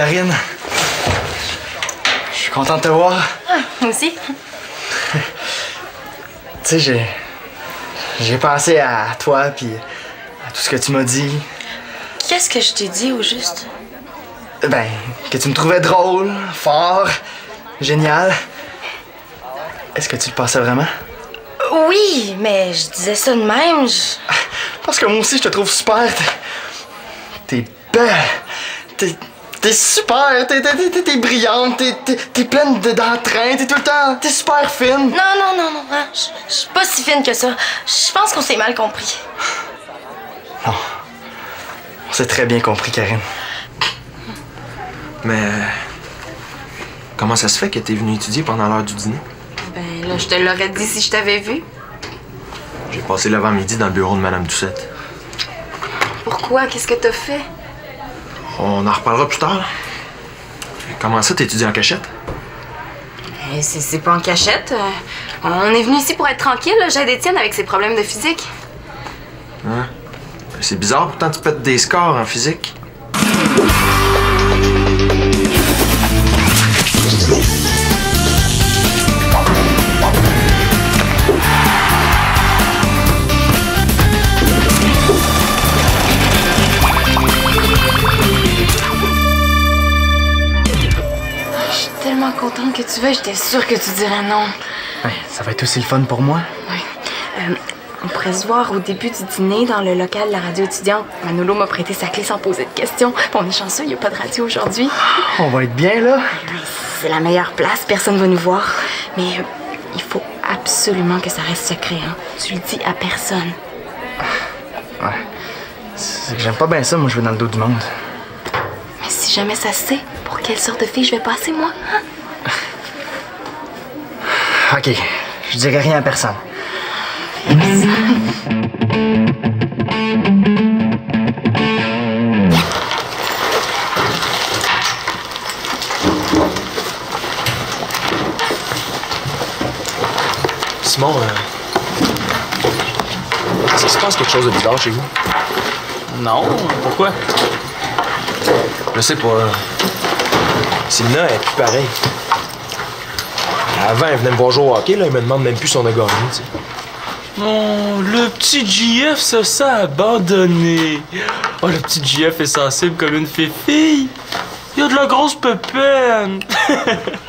Karine. Je suis content de te voir. Ah, moi aussi. Tu sais, j'ai pensé à toi puis à tout ce que tu m'as dit. Qu'est-ce que je t'ai dit au juste? Ben, que tu me trouvais drôle, fort, génial. Est-ce que tu le pensais vraiment? Oui, mais je disais ça de même. Parce que moi aussi, je te trouve super. T'es belle. T'es super. T'es brillante. T'es pleine d'entrain. T'es tout le temps. T'es super fine. Non. Hein? Je suis pas si fine que ça. Je pense qu'on s'est mal compris. Non. On s'est très bien compris, Karine. Mais comment ça se fait que t'es venue étudier pendant l'heure du dîner? Ben là, je te l'aurais dit si je t'avais vu. J'ai passé l'avant-midi dans le bureau de Madame Doucette. Pourquoi? Qu'est-ce que t'as fait? On en reparlera plus tard. Comment ça, t'étudies en cachette? C'est pas en cachette. On est venu ici pour être tranquille. J'aide Étienne avec ses problèmes de physique. Hein? C'est bizarre, pourtant tu pètes des scores en physique. Tellement contente que tu veuilles, j'étais sûre que tu dirais non. Ouais, ça va être aussi le fun pour moi. Oui. On pourrait se voir au début du dîner dans le local de la radio étudiante. Manolo m'a prêté sa clé sans poser de questions. On est chanceux, il n'y a pas de radio aujourd'hui. On va être bien, là. C'est la meilleure place, personne ne va nous voir. Mais il faut absolument que ça reste secret, hein. Tu le dis à personne. Ouais. C'est que j'aime pas bien ça, moi, jouer dans le dos du monde. Mais si jamais ça se sait, pour quelle sorte de fille je vais passer, moi? Hein? OK. Je dirai rien à personne. Simon, est-ce qu'il se passe quelque chose de bizarre chez vous? Non, pourquoi? Je sais pas. Simona, elle est plus pareille. Avant, elle venait me voir jouer au hockey, là, elle me demande même plus si on a gagné, tu sais. Oh, le petit JF se sent abandonné. Oh, le petit JF est sensible comme une fille. Il y a de la grosse pépine.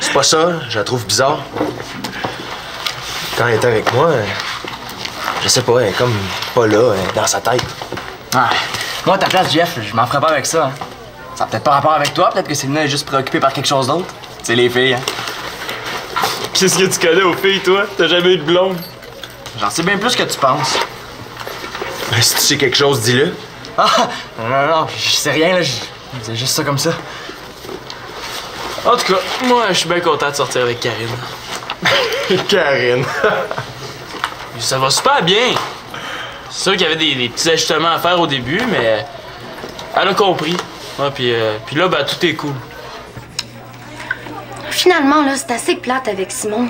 C'est pas ça, je la trouve bizarre. Quand elle était avec moi, je sais pas, elle est comme pas là, elle est dans sa tête. Ah, moi, à ta place, Jeff, je m'en ferais pas avec ça. Hein. Ça a peut-être pas rapport avec toi, peut-être que Célina est juste préoccupée par quelque chose d'autre. C'est les filles, hein. Qu'est-ce que tu connais aux filles, toi? T'as jamais eu de blonde? J'en sais bien plus que tu penses. Si tu sais quelque chose, dis-le. Ah! Non, je sais rien, là. Je disais juste ça comme ça. En tout cas, moi, je suis bien content de sortir avec Karine. Karine. Ça va super bien. C'est sûr qu'il y avait des petits ajustements à faire au début, mais elle a compris. Ah, puis là, ben, tout est cool. Finalement, là, c'est assez plate avec Simon.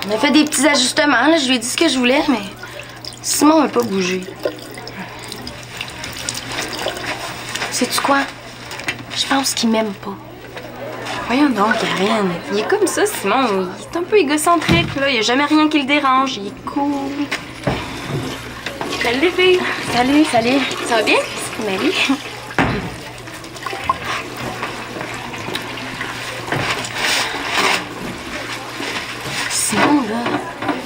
On a fait des petits ajustements, là. Je lui ai dit ce que je voulais, mais Simon veut pas bouger. Sais-tu quoi? Je pense qu'il m'aime pas. Voyons donc, Karine. Il est comme ça, Simon. Il est un peu égocentrique, là. Il y a jamais rien qui le dérange. Il est cool. Salut, les filles. Salut. Ça va bien? Ben oui. Simon, là,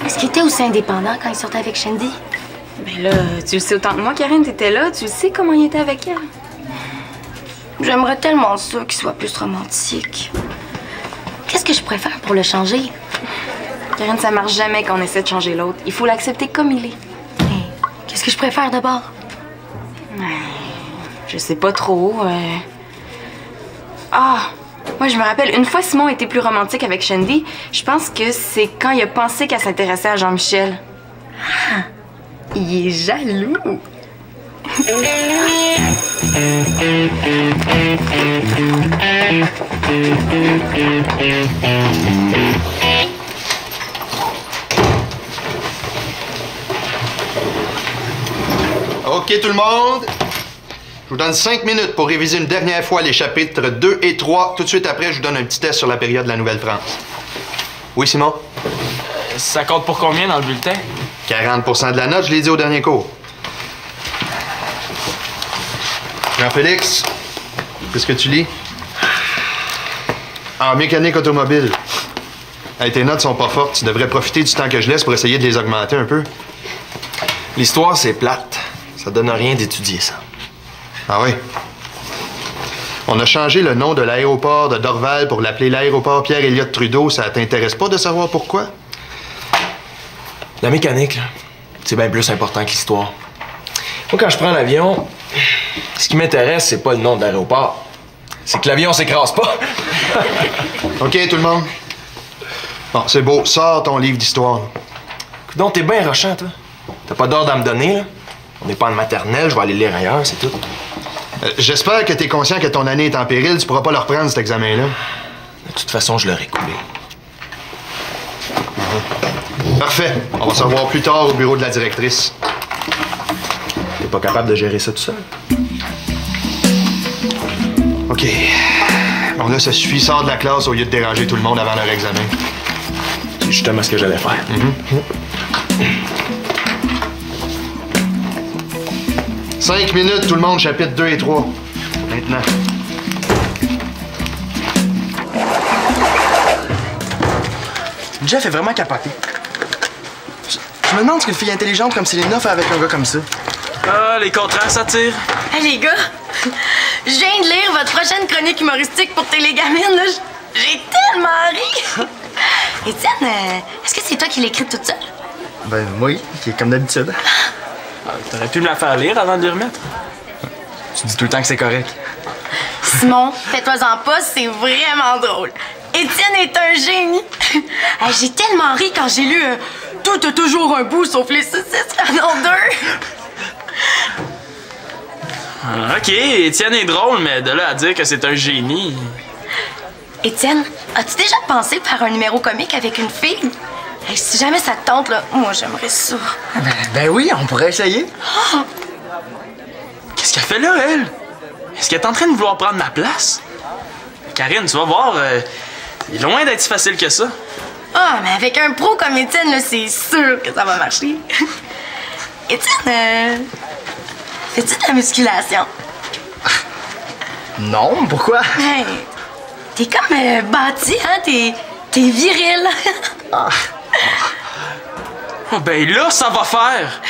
est-ce qu'il était aussi indépendant quand il sortait avec Shandy? Ben là, tu le sais autant que moi, Karine, t'étais là. Tu sais comment il était avec elle. J'aimerais tellement ça qu'il soit plus romantique. Qu'est-ce que je préfère pour le changer? Karine, ça marche jamais quand on essaie de changer l'autre. Il faut l'accepter comme il est. Hey, qu'est-ce que je préfère d'abord? Je sais pas trop. Ah! Moi, je me rappelle, une fois, Simon était plus romantique avec Shandy. Je pense que c'est quand il a pensé qu'elle s'intéressait à Jean-Michel. Ah! Il est jaloux! OK, tout le monde. Je vous donne 5 minutes pour réviser une dernière fois les chapitres 2 et 3. Tout de suite après, je vous donne un petit test sur la période de la Nouvelle-France. Oui, Simon? Ça compte pour combien dans le bulletin? 40% de la note, je l'ai dit au dernier cours. Jean-Félix, qu'est-ce que tu lis? En mécanique automobile. Hey, tes notes sont pas fortes. Tu devrais profiter du temps que je laisse pour essayer de les augmenter un peu. L'histoire, c'est plate. Ça donne rien d'étudier ça. Ah oui? On a changé le nom de l'aéroport de Dorval pour l'appeler l'aéroport Pierre-Éliott Trudeau. Ça t'intéresse pas de savoir pourquoi? La mécanique, là, c'est bien plus important que l'histoire. Moi, quand je prends l'avion, ce qui m'intéresse, c'est pas le nom de l'aéroport. C'est que l'avion s'écrase pas. OK, tout le monde? Bon, c'est beau. Sors ton livre d'histoire. Donc, t'es bien rochant, toi. T'as pas d'ordre à me donner, là? On n'est pas en maternelle, je vais aller lire ailleurs, c'est tout. J'espère que t'es conscient que ton année est en péril. Tu pourras pas le reprendre, cet examen-là. De toute façon, je l'aurais coulé. Parfait. On va se revoir plus tard au bureau de la directrice. T'es pas capable de gérer ça tout seul? OK. Bon, là, ça suffit. Sors de la classe au lieu de déranger tout le monde avant leur examen. C'est justement ce que j'allais faire. 5 minutes, tout le monde, chapitre 2 et 3. Maintenant. Jeff est vraiment capoté. Je me demande ce qu'une fille intelligente comme Célina fait avec un gars comme ça. Ah, les contrats s'attirent. Hey, les gars, je viens de lire votre prochaine chronique humoristique pour Télégamine. Là. J'ai tellement ri. Étienne, est-ce que c'est toi qui l'écris toute seule? Ben oui, qui est comme d'habitude. Ah, t'aurais pu me la faire lire avant de l'y remettre. Tu dis tout le temps que c'est correct. Simon, fais-toi-en pas, c'est vraiment drôle. Étienne est un génie. Hey, j'ai tellement ri quand j'ai lu Tout a toujours un bout sauf les saucisses en ont deux. Ah, OK, Étienne est drôle, mais de là à dire que c'est un génie... Étienne, as-tu déjà pensé faire un numéro comique avec une fille? Hey, si jamais ça te tente, là, moi, j'aimerais ça. Ben oui, on pourrait essayer. Qu'est-ce qu'elle fait là, elle? Est-ce qu'elle est en train de vouloir prendre ma place? Karine, tu vas voir, il est loin d'être si facile que ça. Ah, mais avec un pro comme Étienne, là, c'est sûr que ça va marcher. Étienne, fais-tu de la musculation? Non, pourquoi? Hey, t'es comme bâti, hein? T'es viril. Oh, ben là, ça va faire.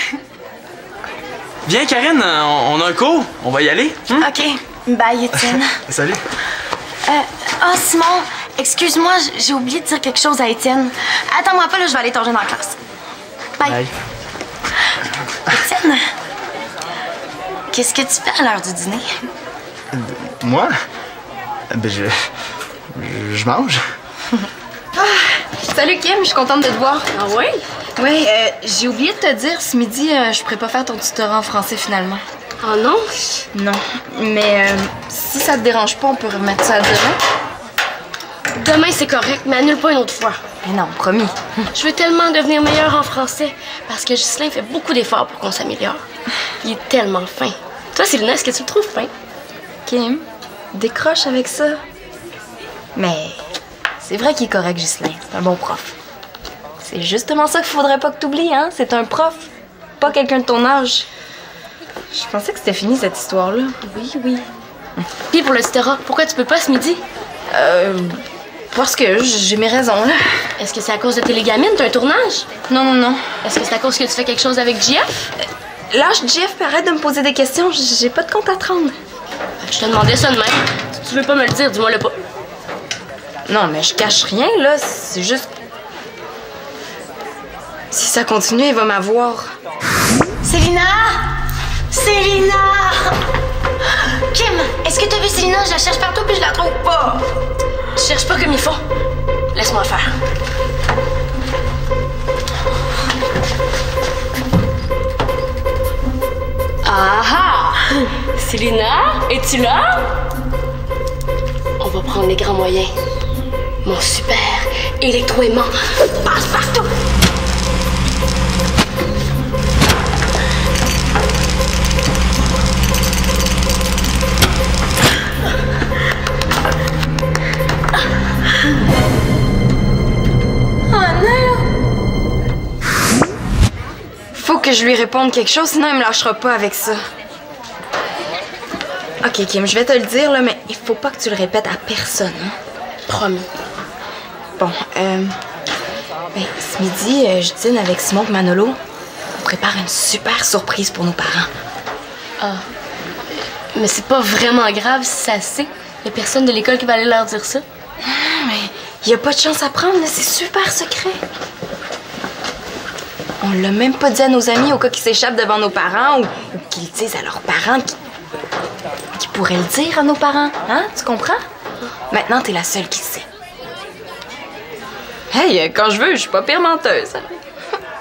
Viens, Karine, on a un cours. On va y aller. OK. Bye, Étienne. Salut. Simon, excuse-moi, j'ai oublié de dire quelque chose à Étienne. Attends-moi pas, là, je vais aller t'en rejoindre en classe. Bye. Bye. Étienne, qu'est-ce que tu fais à l'heure du dîner? Moi? Ben je mange. Salut Kim, je suis contente de te voir. Ah oui? Oui, j'ai oublié de te dire, ce midi, je pourrais pas faire ton tutorat en français finalement. Oh non? Non, mais si ça te dérange pas, on peut remettre ça demain. Demain, c'est correct, mais annule pas une autre fois. Mais non, promis. Je veux tellement devenir meilleure en français parce que Ghislain fait beaucoup d'efforts pour qu'on s'améliore. Il est tellement fin. Toi, Célina, est-ce que tu le trouves fin? Kim, décroche avec ça. Mais c'est vrai qu'il est correct, Ghislain. C'est un bon prof. C'est justement ça qu'il faudrait pas que t'oublies, hein? C'est un prof, pas quelqu'un de ton âge. Je pensais que c'était fini, cette histoire-là. Oui, oui. Puis pour le tutorat, pourquoi tu peux pas ce midi? Parce que j'ai mes raisons, là. Est-ce que c'est à cause de Télégamine? T'as un tournage? Non, non, non. Est-ce que c'est à cause que tu fais quelque chose avec JF? Lâche Jeff, puis arrête de me poser des questions. J'ai pas de compte à te rendre. Je te demandais ça de même. Si tu veux pas me le dire, dis-moi le pas. Non, mais je cache rien, là. C'est juste... Si ça continue, il va m'avoir. Célina! Célina! Kim, est-ce que t'as vu Célina? Je la cherche partout puis je la trouve pas. Tu cherches pas comme il faut. Laisse-moi faire. Ah ah! Célina, es-tu là? On va prendre les grands moyens. Mon super électro-aimant passe partout! je lui réponde quelque chose, sinon il me lâchera pas avec ça. Ok, Kim, je vais te le dire, là, mais il faut pas que tu le répètes à personne, hein? Promis. Bon, ben, ce midi, je dîne avec Simon et Manolo. On prépare une super surprise pour nos parents. Ah. Mais c'est pas vraiment grave si ça se sait. Y a personne de l'école qui va aller leur dire ça. Mais y a pas de chance à prendre, là, c'est super secret. On l'a même pas dit à nos amis au cas qu'ils s'échappent devant nos parents ou qu'ils le disent à leurs parents qui pourraient le dire à nos parents. Hein? Tu comprends? Maintenant, t'es la seule qui le sait. Hey, quand je veux, je suis pas pire menteuse.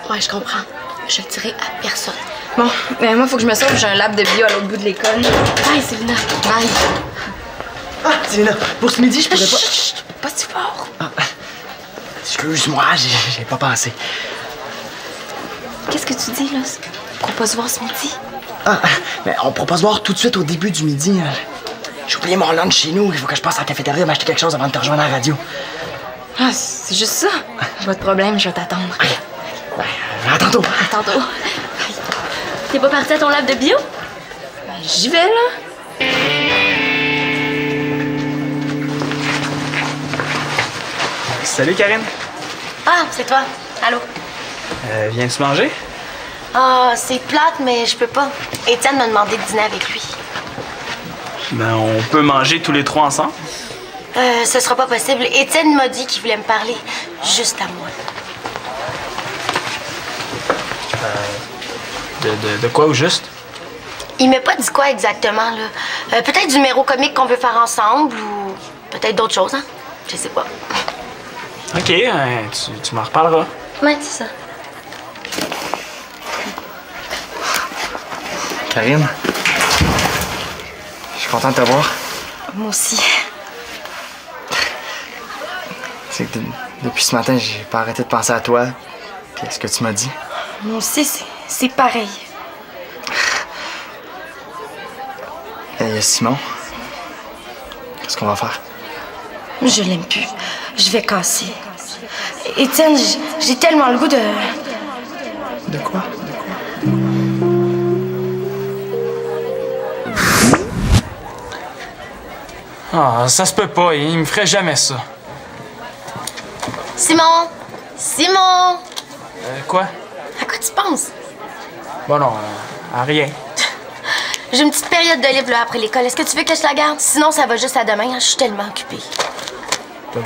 Ouais, je comprends. Je le dirai à personne. Bon, ben moi, faut que je me sauve. J'ai un lab de bio à l'autre bout de l'école. Bye, Célina. Bye. Ah, Célina, pour ce midi, je pourrais pas... Chut, pas si fort. Ah, excuse-moi, j'ai pas pensé. Qu'est-ce que tu dis, là? On pourra pas se voir ce midi? Ah, mais on pourra pas se voir tout de suite au début du midi. J'ai oublié mon lunch chez nous. Il faut que je passe à la cafétéria m'acheter quelque chose avant de te rejoindre à la radio. Ah, c'est juste ça. Pas de problème, je vais t'attendre. OK. Ben, à tantôt. À tantôt. T'es pas parti à ton lab de bio? Ben, j'y vais, là. Salut, Karine. Ah, c'est toi. Allô? Viens-tu manger? Ah, c'est plate, mais je peux pas. Étienne m'a demandé de dîner avec lui. Ben, on peut manger tous les trois ensemble. Ce sera pas possible. Étienne m'a dit qu'il voulait me parler juste à moi. De quoi au juste? Il m'a pas dit quoi exactement, là. Peut-être du numéro comique qu'on veut faire ensemble ou peut-être d'autres choses, hein? Je sais pas. OK, tu m'en reparleras. Ouais, c'est ça. Karine, je suis content de te voir. Moi aussi. C'est que depuis ce matin, j'ai pas arrêté de penser à toi. Puis à ce que tu m'as dit. Moi aussi, c'est pareil. Et il y a Simon. Qu'est-ce qu'on va faire? Je l'aime plus. Je vais casser. Étienne, j'ai tellement le goût de... De quoi? Ah, ça se peut pas, il me ferait jamais ça. Simon! Simon! Quoi? À quoi tu penses? Bon non, à rien. J'ai une petite période de libre là, après l'école. Est-ce que tu veux que je la garde? Sinon, ça va juste à demain. Hein? Je suis tellement occupée.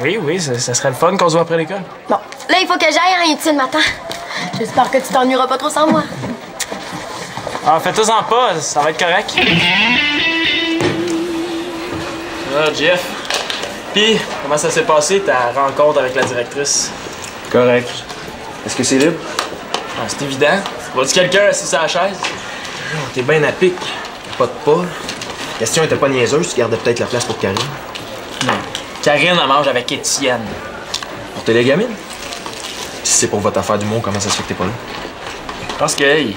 Oui, ça serait le fun qu'on se voit après l'école. Bon, là, il faut que j'aille, hein, Étienne m'attend. J'espère que tu t'ennuieras pas trop sans moi. Ah, faites-en pas, ça va être correct. Ah, Jeff. Puis, comment ça s'est passé, ta rencontre avec la directrice? Correct. Est-ce que c'est libre? Ah, c'est évident. Vois-tu quelqu'un assis sur la chaise? T'es bien à pic. Pas de pas. La question était pas niaiseuse, tu gardais peut-être la place pour Karine. Non. Karine, elle mange avec Étienne. Pour tes gamines? Si c'est pour votre affaire d'humour, comment ça se fait que t'es pas là? Je pense qu'ils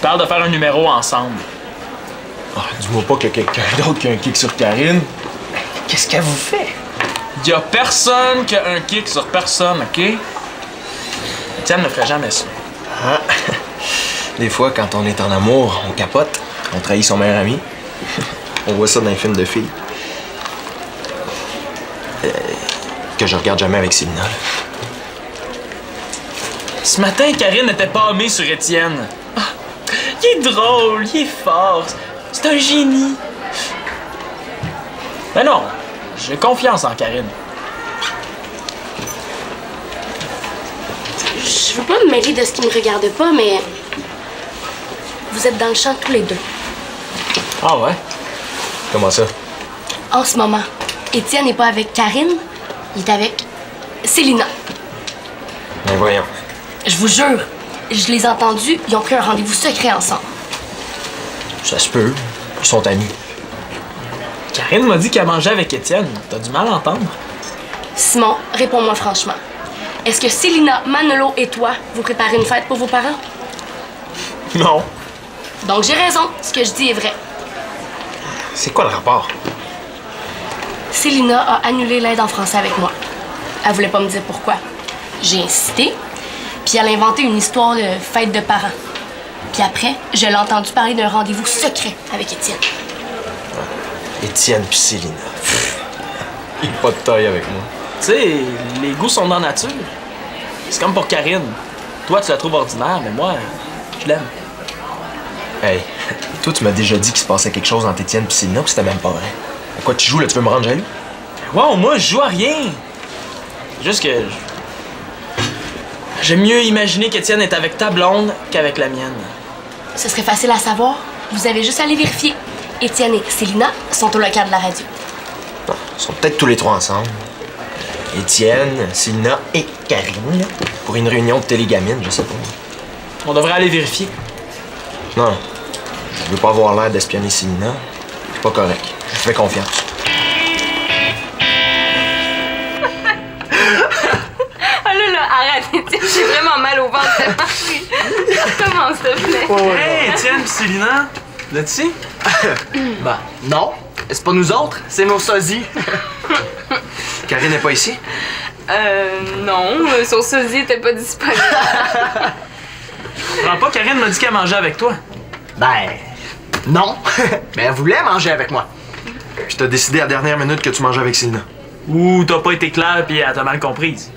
parlent de faire un numéro ensemble. Ah, dis-moi pas qu'il y a quelqu'un d'autre qui a un kick sur Karine. Qu'est-ce qu'elle vous fait? Y a personne qui a un kick sur personne, OK? Étienne ne ferait jamais ça. Ah. Des fois, quand on est en amour, on capote. On trahit son meilleur ami. On voit ça dans les films de filles. Que je regarde jamais avec Célina. Ce matin, Karine n'était pas amée sur Étienne. Ah, il est drôle, il est fort. C'est un génie. Mais non, j'ai confiance en Karine. Je veux pas me mêler de ce qui me regarde pas, mais... Vous êtes dans le champ tous les deux. Ah ouais? Comment ça? En ce moment, Étienne n'est pas avec Karine, il est avec Célina. Ben voyons. Je vous jure, je les ai entendus, ils ont pris un rendez-vous secret ensemble. Ça se peut. Ils sont amis. Karine m'a dit qu'elle mangeait avec Étienne. T'as du mal à entendre? Simon, réponds-moi franchement. Est-ce que Célina, Manolo et toi, vous préparez une fête pour vos parents? Non. Donc j'ai raison, ce que je dis est vrai. C'est quoi le rapport? Célina a annulé l'aide en français avec moi. Elle voulait pas me dire pourquoi. J'ai insisté, puis elle a inventé une histoire de fête de parents. Puis après, je l'ai entendu parler d'un rendez-vous secret avec Étienne. Étienne pis Célina. Il a pas de taille avec moi. Tu sais, les goûts sont dans la nature. C'est comme pour Karine. Toi, tu la trouves ordinaire, mais moi, je l'aime. Hey, toi, tu m'as déjà dit qu'il se passait quelque chose entre Étienne pis Célina pis c'était même pas vrai. À quoi tu joues là? Tu veux me rendre jaloux? Wow, moi, je joue à rien. Juste que... J'aime mieux imaginer qu'Étienne est avec ta blonde qu'avec la mienne. Ce serait facile à savoir. Vous avez juste à aller vérifier. Étienne et Célina sont au local de la radio. Non, ils sont peut-être tous les trois ensemble. Étienne, Célina et Karine, là, pour une réunion de télégamine, je sais pas. On devrait aller vérifier. Non, je veux pas avoir l'air d'espionner Célina. C'est pas correct. Je te fais confiance. Arrête, Étienne, j'ai vraiment mal au ventre. Comment ça fait? Hey, Étienne pis Célina, là-dessus? Ben, non. C'est pas nous autres, c'est nos sosies. Karine n'est pas ici? Non, son sosie était pas disponible. Je comprends pas, Karine m'a dit qu'elle mangeait avec toi. Ben, non. Mais elle voulait manger avec moi. Puis t'as décidé à la dernière minute que tu mangeais avec Célina. Ou t'as pas été clair pis elle t'a mal comprise.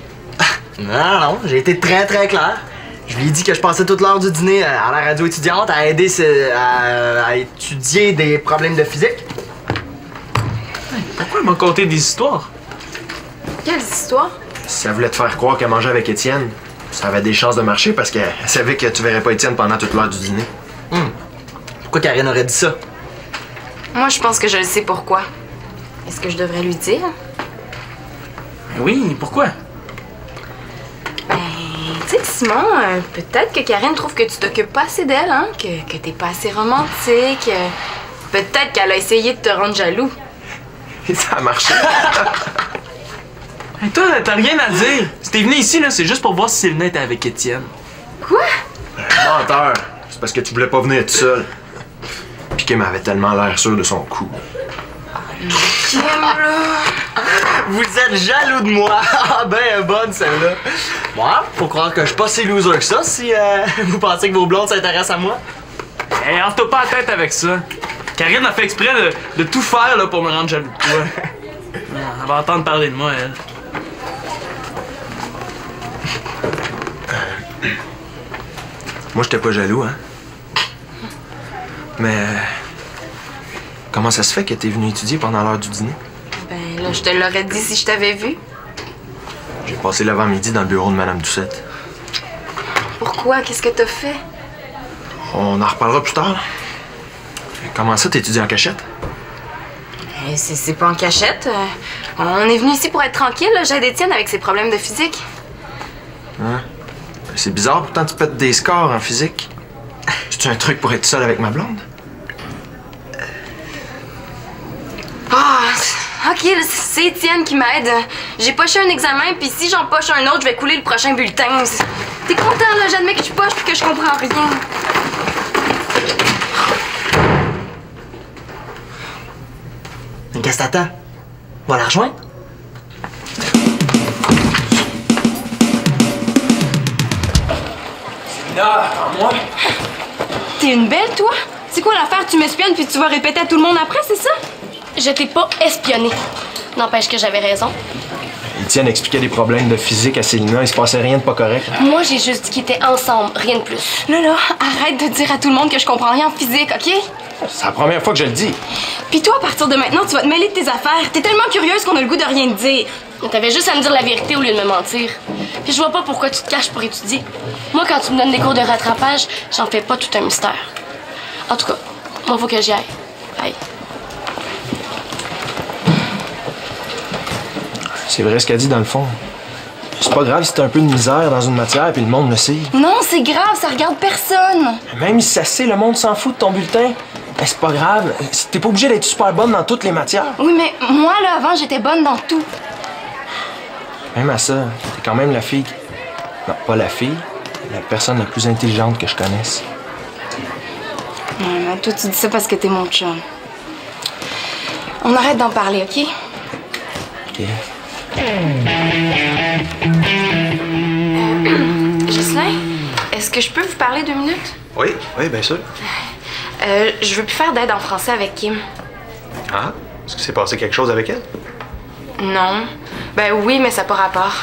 Non, j'ai été très clair. Je lui ai dit que je passais toute l'heure du dîner à la radio étudiante à aider à étudier des problèmes de physique. Pourquoi elle m'a conté des histoires? Quelle histoire? Si elle voulait te faire croire qu'elle mangeait avec Étienne, ça avait des chances de marcher parce qu'elle savait que tu verrais pas Étienne pendant toute l'heure du dîner. Pourquoi Karine aurait dit ça? Moi, je pense que je le sais pourquoi. Est-ce que je devrais lui dire? Oui, pourquoi? Tu sais, Simon, peut-être que Karine trouve que tu t'occupes pas assez d'elle, hein? Que t'es pas assez romantique. Peut-être qu'elle a essayé de te rendre jaloux. Et ça a marché. Hey, toi, t'as rien à dire. Si t'es venu ici, là, c'est juste pour voir si Célina était avec Étienne. Quoi? Menteur. C'est parce que tu voulais pas venir tout seul. Puis Kim avait tellement l'air sûr de son coup. Kim, là! Vous êtes jaloux de moi! Ah ben bonne celle-là! Moi, faut croire que je suis pas si loser que ça si vous pensez que vos blondes s'intéressent à moi. Hey, enfle-toi pas la tête avec ça. Karine a fait exprès de tout faire là, pour me rendre jaloux de toi. Elle va entendre parler de moi, elle. Moi, j'étais pas jaloux, hein. Mais... comment ça se fait que t'es venu étudier pendant l'heure du dîner? Ben là, je te l'aurais dit si je t'avais vu. J'ai passé l'avant-midi dans le bureau de Madame Doucette. Pourquoi? Qu'est-ce que t'as fait? On en reparlera plus tard. Comment ça, t'étudies en cachette? C'est pas en cachette. On est venu ici pour être tranquille. J'aide Étienne avec ses problèmes de physique. Hein? C'est bizarre, pourtant tu pètes des scores en physique. C'est-tu un truc pour être seul avec ma blonde? Ah, ok, là, c'est Étienne qui m'aide. J'ai poché un examen, puis si j'en poche un autre, je vais couler le prochain bulletin. T'es content, là? J'admets que je poche puis que je comprends rien. Qu'est-ce que t'attends? Va la rejoindre? Là, moi? T'es une belle, toi? C'est quoi l'affaire? Tu m'espionnes puis tu vas répéter à tout le monde après, c'est ça? Je t'ai pas espionné. N'empêche que j'avais raison. Étienne expliquait des problèmes de physique à Célina, il se passait rien de pas correct. Moi, j'ai juste dit qu'ils étaient ensemble, rien de plus. Là, arrête de dire à tout le monde que je comprends rien en physique, OK? C'est la première fois que je le dis. Puis toi, à partir de maintenant, tu vas te mêler de tes affaires. T'es tellement curieuse qu'on a le goût de rien te dire. T'avais juste à me dire la vérité au lieu de me mentir. Puis je vois pas pourquoi tu te caches pour étudier. Moi, quand tu me donnes des cours de rattrapage, j'en fais pas tout un mystère. En tout cas, moi, faut que j'y aille. Bye. C'est vrai ce qu'elle dit dans le fond. C'est pas grave si t'as un peu de misère dans une matière puis le monde le sait. Non, c'est grave, ça regarde personne. Même si ça sait, le monde s'en fout de ton bulletin. Ben, c'est pas grave. T'es pas obligé d'être super bonne dans toutes les matières. Oui, mais moi, là, avant, j'étais bonne dans tout. Même à ça, t'es quand même la fille... Non, pas la fille, la personne la plus intelligente que je connaisse. Ouais, mais toi, tu dis ça parce que t'es mon chum. On arrête d'en parler, OK? OK. Ghislain, est-ce que je peux vous parler 2 minutes? Oui, oui, bien sûr. Je veux plus faire d'aide en français avec Kim. Ah? Est-ce que s'est passé quelque chose avec elle? Non. Ben oui, mais ça n'a pas rapport.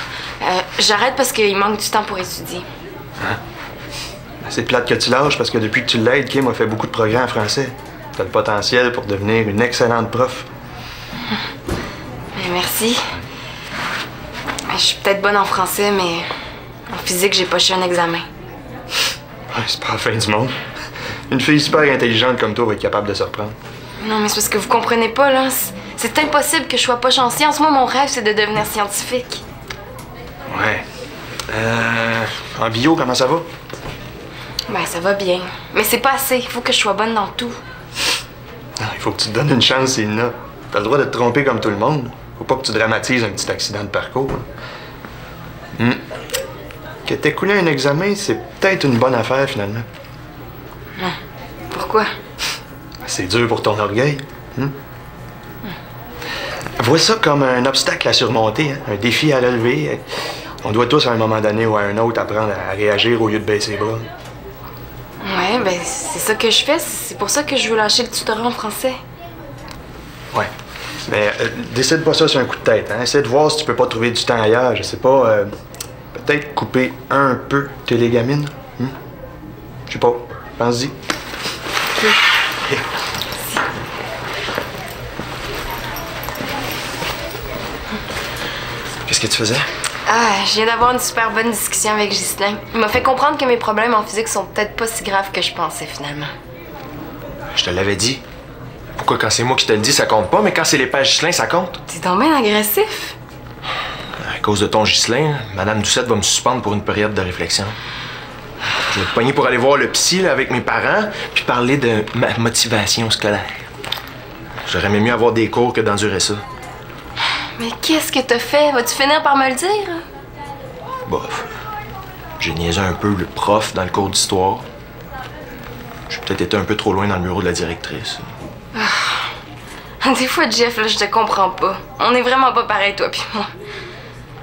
J'arrête parce qu'il manque du temps pour étudier. Hein? C'est plate que tu lâches parce que depuis que tu l'aides, Kim a fait beaucoup de progrès en français. T'as le potentiel pour devenir une excellente prof. Ben, merci. Je suis peut-être bonne en français, mais en physique, j'ai poché un examen. Ouais, c'est pas la fin du monde. Une fille super intelligente comme toi va être capable de se reprendre. Non, mais c'est parce que vous comprenez pas, là. C'est impossible que je sois poche en sciences. Moi, mon rêve, c'est de devenir scientifique. Ouais. En bio, comment ça va? Ben, ça va bien. Mais c'est pas assez. Il faut que je sois bonne dans tout. Non, il faut que tu te donnes une chance, Inna. T'as le droit de te tromper comme tout le monde. Faut pas que tu dramatises un petit accident de parcours. Que t'aies coulé un examen, c'est peut-être une bonne affaire, finalement. Non. Pourquoi? C'est dur pour ton orgueil. Vois ça comme un obstacle à surmonter, hein? Un défi à relever. On doit tous, à un moment donné ou à un autre, apprendre à réagir au lieu de baisser les bras. Ouais, ben, c'est ça que je fais. C'est pour ça que je veux lâcher le tutorat en français. Ouais. Mais décide pas ça sur un coup de tête, hein? Essaie de voir si tu peux pas trouver du temps ailleurs. Je sais pas, peut-être couper un peu tes légamines. Je sais pas. Pense-y. Okay. Qu'est-ce que tu faisais? Ah, je viens d'avoir une super bonne discussion avec Ghislain. Il m'a fait comprendre que mes problèmes en physique sont peut-être pas si graves que je pensais, finalement. Je te l'avais dit. Pourquoi quand c'est moi qui te le dis, ça compte pas, mais quand c'est les pages Ghislain, ça compte? T'es donc bien agressif. À cause de ton Ghislain, Madame Doucette va me suspendre pour une période de réflexion. Je vais te pogner pour aller voir le psy là, avec mes parents, puis parler de ma motivation scolaire. J'aurais même mieux avoir des cours que d'endurer ça. Mais qu'est-ce que t'as fait? Vas-tu finir par me le dire? Bof. J'ai niaisé un peu le prof dans le cours d'histoire. J'ai peut-être été un peu trop loin dans le bureau de la directrice. Ah. Des fois, Jeff, là, je te comprends pas. On est vraiment pas pareil, toi puis moi.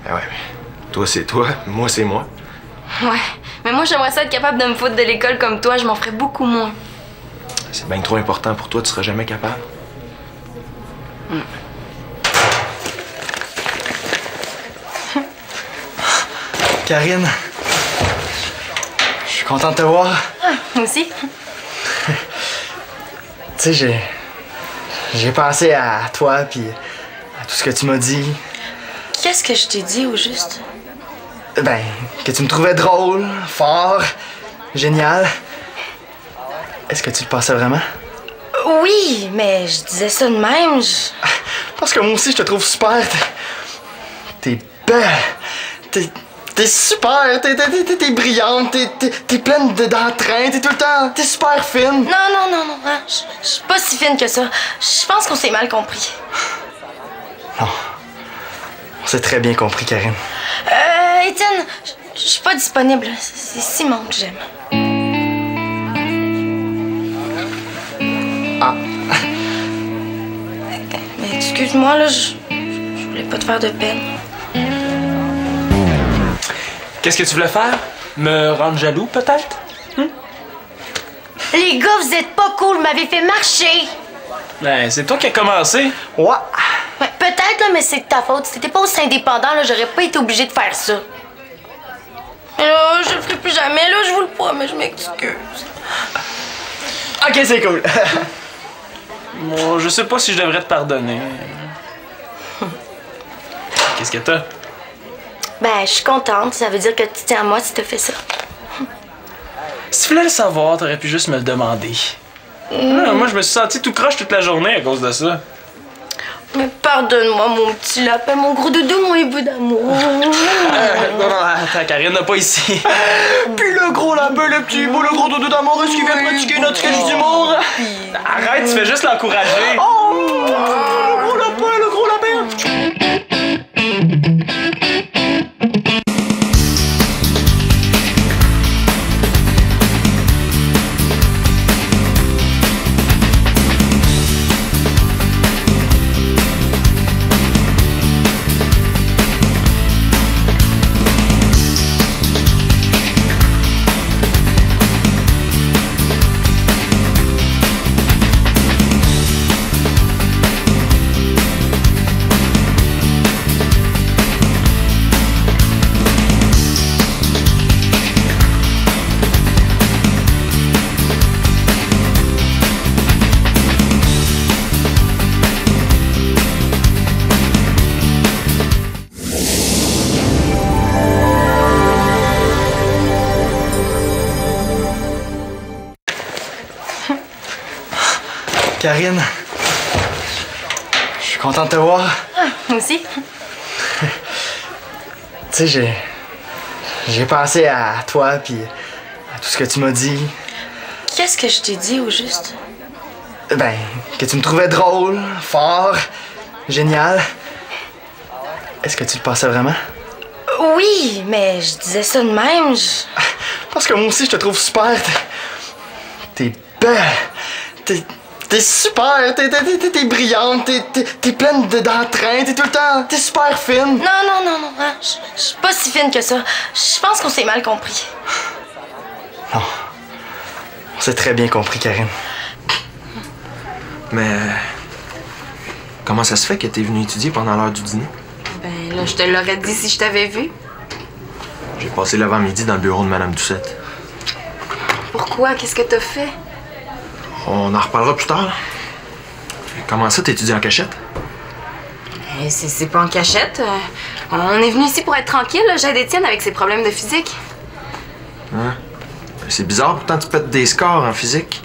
Ben ouais, mais toi c'est toi, moi c'est moi. Ouais, mais moi, j'aimerais ça être capable de me foutre de l'école comme toi. Je m'en ferais beaucoup moins. C'est bien trop important pour toi, tu seras jamais capable. Karine, je suis content de te voir. Ah, moi aussi. Tu sais, j'ai pensé à toi puis à tout ce que tu m'as dit. Qu'est-ce que je t'ai dit au juste? Ben, que tu me trouvais drôle, fort, génial. Est-ce que tu le pensais vraiment? Oui, mais je disais ça de même. Parce que moi aussi, je te trouve super. T'es belle. T'es super. T'es brillante. T'es pleine d'entrain. T'es tout le temps. T'es super fine. Non. Hein? Je suis pas si fine que ça. Je pense qu'on s'est mal compris. Non. On s'est très bien compris, Karine. Étienne, je suis pas disponible. C'est Simon que j'aime. Ah. Mais excuse-moi, là, je voulais pas te faire de peine. Qu'est-ce que tu voulais faire? Me rendre jaloux, peut-être? Les gars, vous êtes pas cool, vous m'avez fait marcher. Ben, c'est toi qui as commencé. Ouais. Ouais, peut-être, là, mais c'est de ta faute. Si t'étais pas aussi indépendant, là, j'aurais pas été obligée de faire ça. Mais là, je le ferai plus jamais, là, je vous le promets, je m'excuse. Ok, c'est cool. Bon, je sais pas si je devrais te pardonner. Qu'est-ce que t'as? Ben, je suis contente. Ça veut dire que tu tiens à moi si t'as fait ça. Si tu voulais le savoir, t'aurais pu juste me le demander. Ah, moi, je me suis senti tout croche toute la journée à cause de ça. Mais pardonne-moi, mon petit lapin, mon gros doudou, mon hibou d'amour. Non, attends, Karine n'a pas ici. Puis le gros lapin, le petit beau, le gros doudou d'amour, est-ce qu'il vient pratiquer notre sketch d'humour? Arrête, tu fais juste l'encourager. Oh, le gros lapin, le gros lapin. Karine, je suis content de te voir. Moi aussi. Tu sais, j'ai pensé à toi puis à tout ce que tu m'as dit. Qu'est-ce que je t'ai dit au juste? Ben, que tu me trouvais drôle, fort, génial. Est-ce que tu le pensais vraiment? Oui, mais je disais ça de même. Parce que moi aussi, je te trouve super. T'es belle. T'es super. T'es brillante. T'es pleine d'entrain. T'es tout le temps. T'es super fine. Non. Hein, je suis pas si fine que ça. Je pense qu'on s'est mal compris. Non. On s'est très bien compris, Karine. Mais comment ça se fait que t'es venue étudier pendant l'heure du dîner? Ben là, je te l'aurais dit si je t'avais vu. J'ai passé l'avant-midi dans le bureau de Madame Doucette. Pourquoi? Qu'est-ce que t'as fait? On en reparlera plus tard. Comment ça, t'étudies en cachette? C'est pas en cachette. On est venu ici pour être tranquille. J'aide Étienne avec ses problèmes de physique. Hein? C'est bizarre, pourtant tu pètes des scores en physique.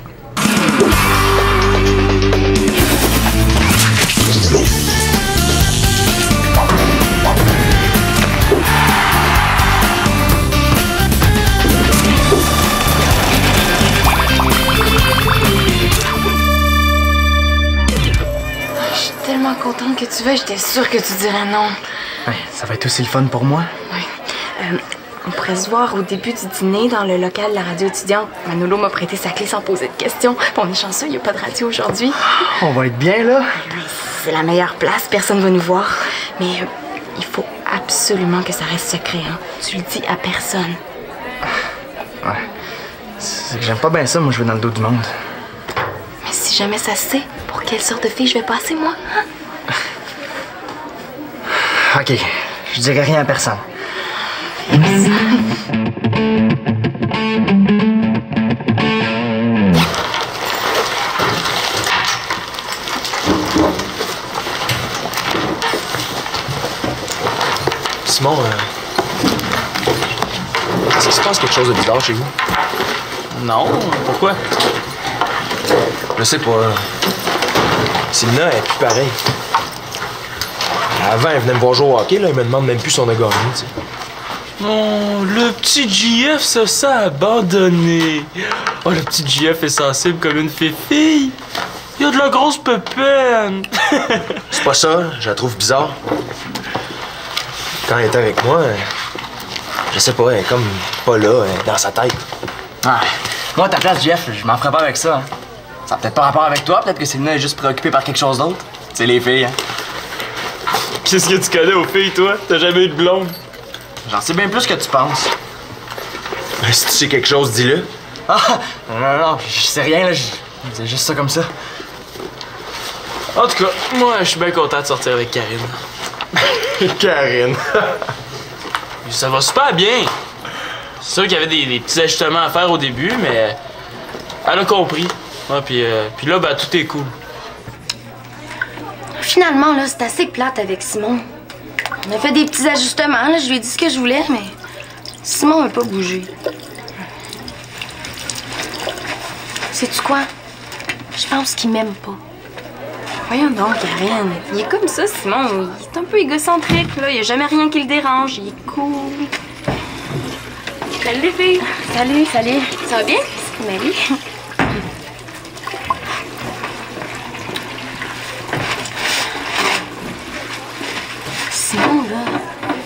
Je suis tellement contente que tu veuilles. J'étais sûre que tu dirais non. Ouais, ça va être aussi le fun pour moi. Oui. On pourrait se voir au début du dîner dans le local de la radio étudiante. Manolo m'a prêté sa clé sans poser de questions. Puis on est chanceux, il n'y a pas de radio aujourd'hui. On va être bien, là. C'est la meilleure place, personne va nous voir. Mais il faut absolument que ça reste secret, hein. Tu le dis à personne. Ouais. C'est que j'aime pas bien ça, moi, je vais dans le dos du monde. Mais si jamais ça se sait, pour quelle sorte de fille je vais passer, moi? Hein? OK. Je dirai rien à personne. Simon, est-ce qu'il se passe quelque chose de bizarre chez vous? Non, pourquoi? Je sais pas. Sylvina, elle est plus pareille. Avant, elle venait me voir jouer au hockey, là, elle me demande même plus si on a gagné, tu sais. Oh, le petit JF se sent abandonné. Oh, le petit JF est sensible comme une fille. Il y a de la grosse pépine. C'est pas ça, je la trouve bizarre. Quand elle était avec moi, je sais pas, elle est comme pas là, elle est dans sa tête. Ah, moi, à ta place, Jeff, je m'en ferais pas avec ça. Hein. Ça a peut-être pas rapport avec toi, peut-être que Sylvina est juste préoccupée par quelque chose d'autre. C'est les filles, hein. Qu'est-ce que tu connais aux filles, toi? T'as jamais eu de blonde? J'en sais bien plus que tu penses. Ben, si tu sais quelque chose, dis-le. Ah, non, je sais rien, là, je disais juste ça comme ça. En tout cas, moi, je suis bien content de sortir avec Karine. Karine. Ça va super bien. C'est sûr qu'il y avait des petits ajustements à faire au début, mais elle a compris. Ah, puis là, ben, tout est cool. Finalement, là, c'est assez plate avec Simon. On a fait des petits ajustements, là. Je lui ai dit ce que je voulais, mais Simon n'a pas bougé. Sais-tu quoi? Je pense qu'il m'aime pas. Voyons donc, Karine. Il est comme ça, Simon. Il est un peu égocentrique, là. Il n'y a jamais rien qui le dérange. Il est cool. Salut, les filles. Salut. Ça va bien? Ben oui. Simon, là,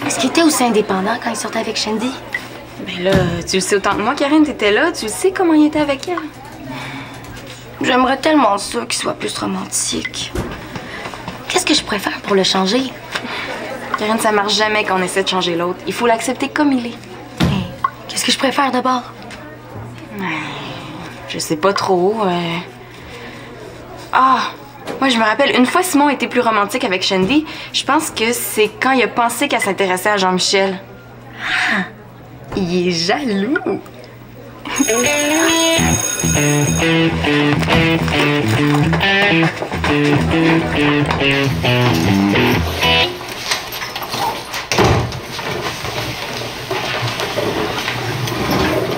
est-ce qu'il était aussi indépendant quand il sortait avec Shandy? Ben là, tu le sais autant que moi, Karine, t'étais là. Tu le sais comment il était avec elle. J'aimerais tellement ça qu'il soit plus romantique. Qu'est-ce que je pourrais faire pour le changer? Karine, ça marche jamais quand on essaie de changer l'autre. Il faut l'accepter comme il est. Hey, qu'est-ce que je pourrais faire d'abord? Je sais pas trop. Moi, je me rappelle, une fois, Simon était plus romantique avec Shandy. Je pense que c'est quand il a pensé qu'elle s'intéressait à Jean-Michel. Ah, il est jaloux.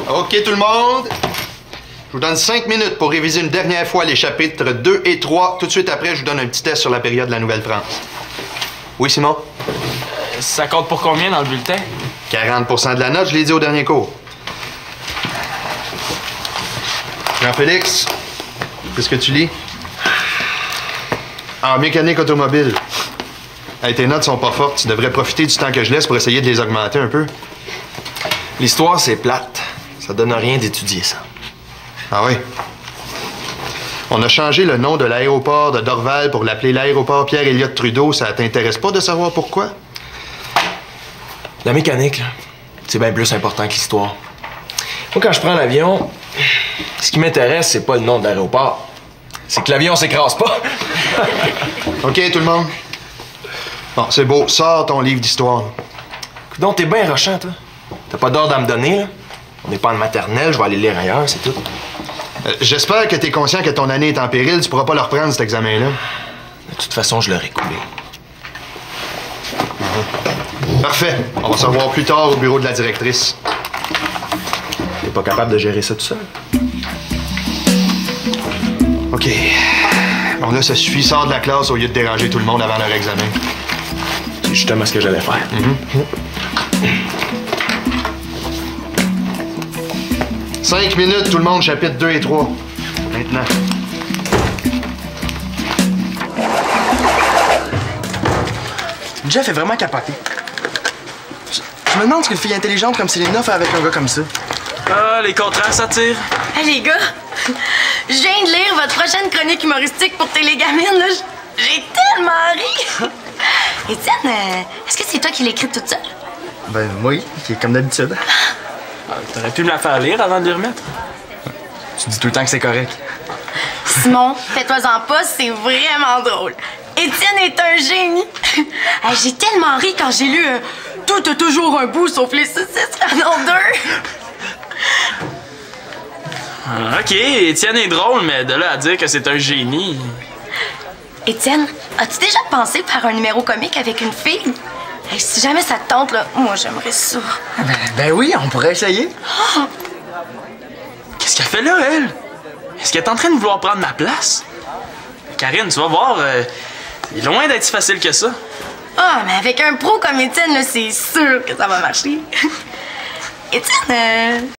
OK, tout le monde. Je vous donne 5 minutes pour réviser une dernière fois les chapitres 2 et 3. Tout de suite après, je vous donne un petit test sur la période de la Nouvelle-France. Oui, Simon? Ça compte pour combien dans le bulletin? 40% de la note, je l'ai dit au dernier cours. Jean-Félix, qu'est-ce que tu lis? En mécanique automobile. Hey, tes notes sont pas fortes. Tu devrais profiter du temps que je laisse pour essayer de les augmenter un peu. L'histoire, c'est plate. Ça donne rien d'étudier ça. Ah oui? On a changé le nom de l'aéroport de Dorval pour l'appeler l'aéroport Pierre-Éliott Trudeau. Ça t'intéresse pas de savoir pourquoi? La mécanique, là, c'est bien plus important que l'histoire. Moi, quand je prends l'avion, ce qui m'intéresse, c'est pas le nom de l'aéroport. C'est que l'avion s'écrase pas. OK, tout le monde? Bon, c'est beau. Sors ton livre d'histoire. Donc, t'es bien rochant, toi. T'as pas d'ordre à me donner, là? On n'est pas en maternelle, je vais aller lire ailleurs, c'est tout. J'espère que t'es conscient que ton année est en péril. Tu pourras pas le reprendre, cet examen-là. De toute façon, je l'aurais coulé. Parfait. On va se revoir plus tard au bureau de la directrice. T'es pas capable de gérer ça tout seul? OK. Bon, là, ça suffit. Sors de la classe au lieu de déranger tout le monde avant leur examen. C'est justement ce que j'allais faire. 5 minutes, tout le monde, chapitre 2 et 3. Maintenant. Jeff est vraiment capoté. Je me demande ce qu'une fille intelligente comme Selena fait avec un gars comme ça. Ah, les contrats s'attirent. Hey, les gars, je viens de lire votre prochaine chronique humoristique pour Télégamine, là. J'ai tellement ri! Étienne, est-ce que c'est toi qui l'écris toute seule? Ben oui, qui est comme d'habitude. T'aurais pu me la faire lire avant de les remettre. Tu dis tout le temps que c'est correct. Simon, fais-toi-en pas, c'est vraiment drôle. Étienne est un génie. Hey, j'ai tellement ri quand j'ai lu Tout a toujours un bout sauf les saucisses en deux. Ah, OK, Étienne est drôle, mais de là à dire que c'est un génie... Étienne, as-tu déjà pensé faire un numéro comique avec une fille? Hey, si jamais ça te tente, là, moi j'aimerais ça. Ben oui, on pourrait essayer. Qu'est-ce qu'elle fait là, elle? Est-ce qu'elle est en train de vouloir prendre ma place? Karine, tu vas voir, c'est loin d'être si facile que ça. Ah, mais avec un pro comme Étienne, là, c'est sûr que ça va marcher. Étienne,